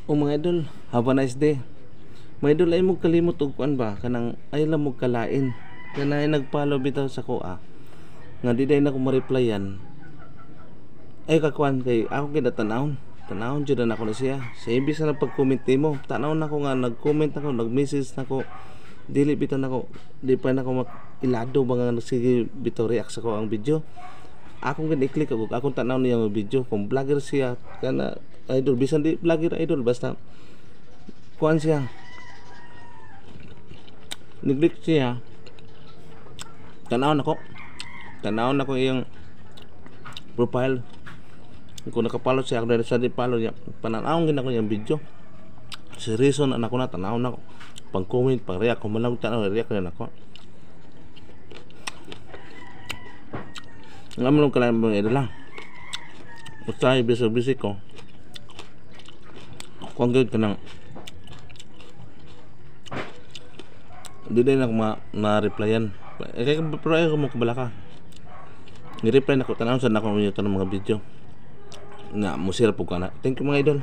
O mga idol, have a nice day. Mga idol, ay mo kalimot og kuan ba kanang ay lang mo kalain. Kanay nagfollow bitaw sa ko nga di day na ko ma-replyan. Ay kakuan kay ako kinatanawon. Tanawon jud na ako na siya. Sa imbis na pag-comment nimo, tanawon nako nga nag-comment ako, nag-message nako. Dili bitaw nako, di pa nako ilado ba nga sige bitaw react sa ko ang video. Akong gani-click ako, akong tanaw niya ang video kung vlogger siya kana idol bisan di vlogger idol basta kuan siya. Nag-click siya. Tanawon ako iyang profile. Kung nakapalo siya ako sa di follow niya, pananawon gid ako yung video. Si reason anak ko na tanawon ako. Pang-comment, pang-react, kung malang tanaw react na ako. Ang amalong kalahin mo ito lang. Basta ibisig-bisig ko. Kung gawin ka ng hindi din ako ma-replyan. Pero ayaw mo kabala ka. Ni-reply na ko. Tanawon saan ako yung mga video. Na musira po ka na. Thank you mga idol.